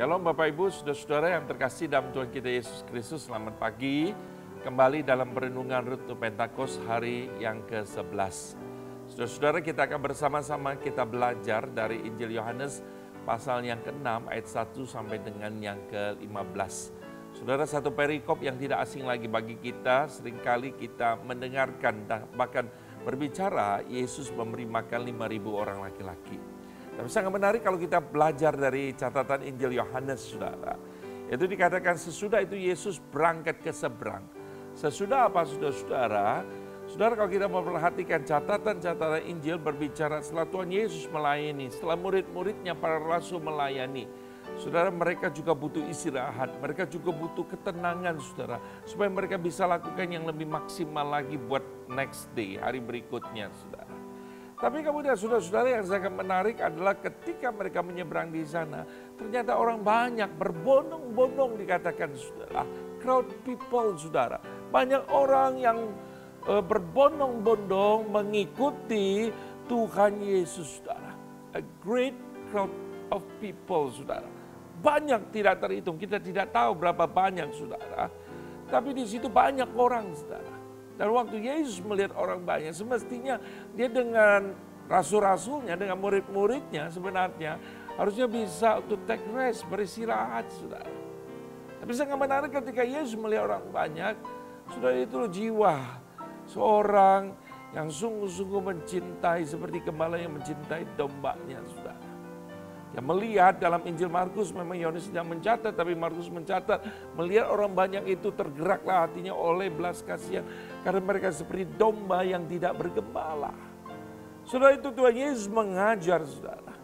Shalom Bapak Ibu, saudara-saudara yang terkasih dalam Tuhan kita Yesus Kristus, selamat pagi. Kembali dalam perenungan Road to Pentakos hari yang ke-11. Saudara-saudara, kita akan bersama-sama kita belajar dari Injil Yohanes pasal yang ke-6 ayat 1 sampai dengan yang ke-15. Saudara, satu perikop yang tidak asing lagi bagi kita, seringkali kita mendengarkan dan bahkan berbicara Yesus memberi makan 5.000 orang laki-laki. Tapi sangat menarik kalau kita belajar dari catatan Injil Yohanes, saudara. Itu dikatakan sesudah itu Yesus berangkat ke seberang. Sesudah apa, saudara-saudara? Saudara, kalau kita memperhatikan catatan-catatan Injil berbicara setelah Tuhan Yesus melayani, setelah murid-muridnya para rasul melayani. Saudara, mereka juga butuh istirahat, mereka juga butuh ketenangan, saudara. Supaya mereka bisa lakukan yang lebih maksimal lagi buat next day, hari berikutnya, saudara. Tapi kemudian saudara-saudara yang sangat menarik adalah ketika mereka menyeberang di sana, ternyata orang banyak berbondong-bondong dikatakan, saudara. Crowd people, saudara. Banyak orang yang berbondong-bondong mengikuti Tuhan Yesus, saudara. A great crowd of people, saudara. Banyak tidak terhitung, kita tidak tahu berapa banyak, saudara. Tapi di situ banyak orang, saudara. Dan waktu Yesus melihat orang banyak, semestinya dia dengan rasul-rasulnya, dengan murid-muridnya sebenarnya harusnya bisa untuk take rest, beristirahat, saudara. Tapi sangat menarik ketika Yesus melihat orang banyak, saudara, itu jiwa seorang yang sungguh-sungguh mencintai seperti gembala yang mencintai dombanya, saudara. Yang melihat dalam Injil Markus, memang Yohanes tidak mencatat, tapi Markus mencatat, melihat orang banyak itu tergeraklah hatinya oleh belas kasihan, karena mereka seperti domba yang tidak bergembala. Saudara, itu Tuhan Yesus mengajar, saudara.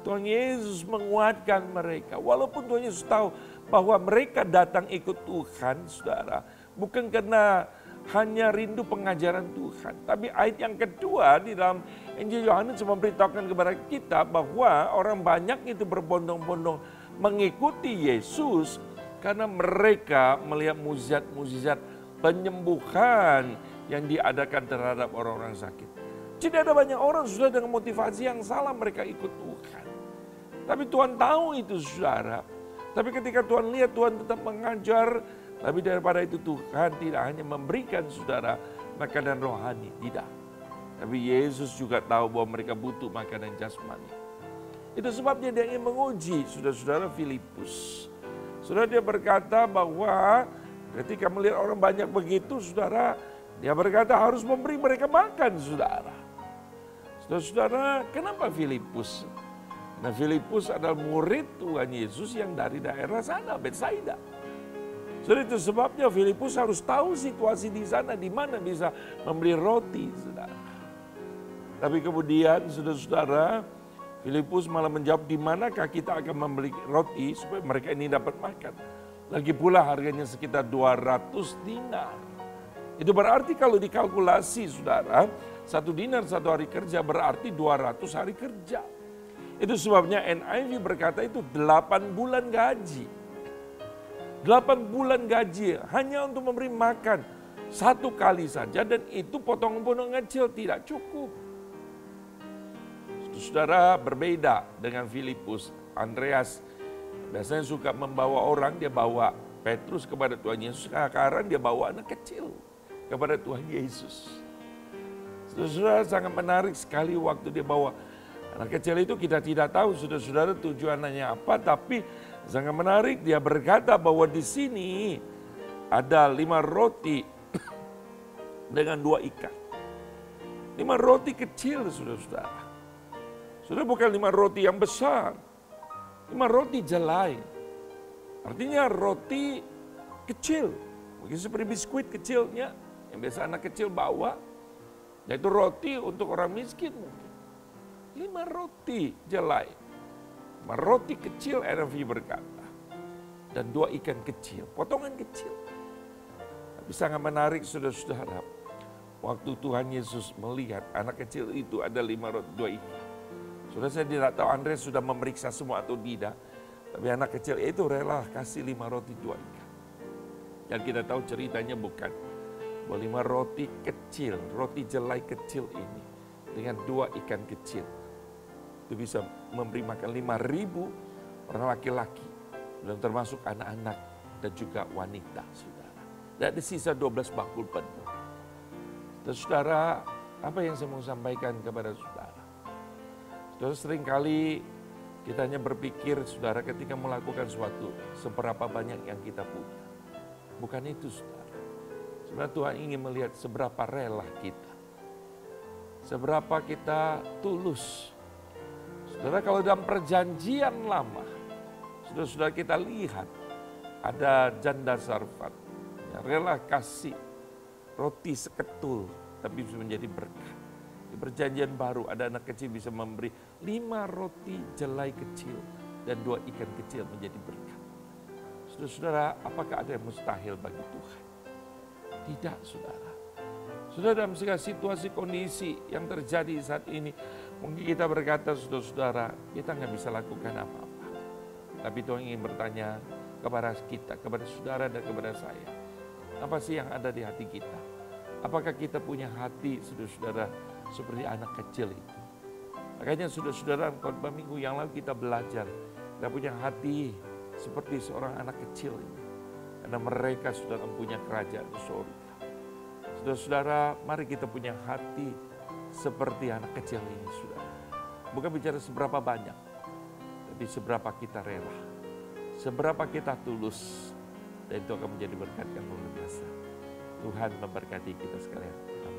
Tuhan Yesus menguatkan mereka, walaupun Tuhan Yesus tahu bahwa mereka datang ikut Tuhan, saudara, bukan karena hanya rindu pengajaran Tuhan. Tapi ayat yang kedua di dalam Injil Yohanes memberitahukan kepada kita bahwa orang banyak itu berbondong-bondong mengikuti Yesus karena mereka melihat mukjizat-mukjizat penyembuhan yang diadakan terhadap orang-orang sakit. Tidak ada banyak orang sudah dengan motivasi yang salah mereka ikut Tuhan. Tapi Tuhan tahu itu, saudara. Tapi ketika Tuhan lihat, Tuhan tetap mengajar. Tapi daripada itu Tuhan tidak hanya memberikan, saudara, makanan rohani, tidak. Tapi Yesus juga tahu bahwa mereka butuh makanan jasmani. Itu sebabnya dia ingin menguji saudara-saudara Filipus. Saudara, dia berkata bahwa ketika melihat orang banyak begitu, saudara, dia berkata harus memberi mereka makan, saudara. Saudara-saudara, kenapa Filipus? Nah, Filipus adalah murid Tuhan Yesus yang dari daerah sana, Betsaida. Jadi itu sebabnya Filipus harus tahu situasi di sana, di mana bisa membeli roti, saudara. Tapi kemudian, saudara-saudara, Filipus malah menjawab, di manakah kita akan membeli roti supaya mereka ini dapat makan. Lagi pula harganya sekitar 200 dinar. Itu berarti kalau dikalkulasi, saudara, 1 dinar 1 hari kerja berarti 200 hari kerja. Itu sebabnya NIV berkata itu 8 bulan gaji. 8 bulan gaji hanya untuk memberi makan 1 kali saja, dan itu potongan-potongan kecil tidak cukup. Saudara, berbeda dengan Filipus. Andreas biasanya suka membawa orang, dia bawa Petrus kepada Tuhan Yesus. Sekarang dia bawa anak kecil kepada Tuhan Yesus. Saudara, sangat menarik sekali waktu dia bawa anak kecil itu. Kita tidak tahu, saudara-saudara, tujuannya apa, tapi sangat menarik, dia berkata bahwa di sini ada 5 roti dengan 2 ikan. 5 roti kecil, saudara-saudara. Saudara, bukan 5 roti yang besar. 5 roti jelai. Artinya roti kecil. Mungkin seperti biskuit kecilnya yang biasa anak kecil bawa. Yaitu roti untuk orang miskin mungkin. 5 roti jelai. Roti kecil, NIV berkata, dan 2 ikan kecil, potongan kecil. Tapi sangat menarik, saudara-saudara, waktu Tuhan Yesus melihat anak kecil itu ada 5 roti 2 ikan. Saudara, saya tidak tahu Andreas sudah memeriksa semua atau tidak, tapi anak kecil itu rela kasih 5 roti 2 ikan. Yang kita tahu ceritanya bukan bahwa 5 roti kecil, roti jelai kecil ini dengan 2 ikan kecil itu bisa memberi makan 5.000 orang laki-laki. dan termasuk anak-anak dan juga wanita, saudara. Dan ada sisa 12 bakul penuh. Dan saudara, apa yang saya mau sampaikan kepada saudara? Saudara, seringkali kita hanya berpikir, saudara, ketika melakukan sesuatu, seberapa banyak yang kita punya. Bukan itu, saudara. Sebenarnya Tuhan ingin melihat seberapa rela kita. Seberapa kita tulus. Saudara, kalau dalam perjanjian lama, saudara-saudara kita lihat, ada janda Zarfat, yang rela kasih roti seketul, tapi bisa menjadi berkat. Di perjanjian baru ada anak kecil bisa memberi 5 roti jelai kecil dan 2 ikan kecil menjadi berkat. Saudara-saudara, apakah ada yang mustahil bagi Tuhan? Tidak, saudara. Saudara, dalam segala situasi kondisi yang terjadi saat ini, mungkin kita berkata, saudara-saudara, kita nggak bisa lakukan apa-apa. Tapi Tuhan ingin bertanya kepada kita, kepada saudara dan kepada saya. Apa sih yang ada di hati kita? Apakah kita punya hati, saudara-saudara, seperti anak kecil itu? Makanya saudara-saudara, khotbah minggu yang lalu kita belajar, kita punya hati seperti seorang anak kecil ini. Karena mereka sudah mempunyai kerajaan di surga. Saudara-saudara, mari kita punya hati seperti anak kecil ini, saudara. Bukan bicara seberapa banyak, tapi seberapa kita rela, seberapa kita tulus, dan itu akan menjadi berkat yang luar biasa. Tuhan memberkati kita sekalian. Amin.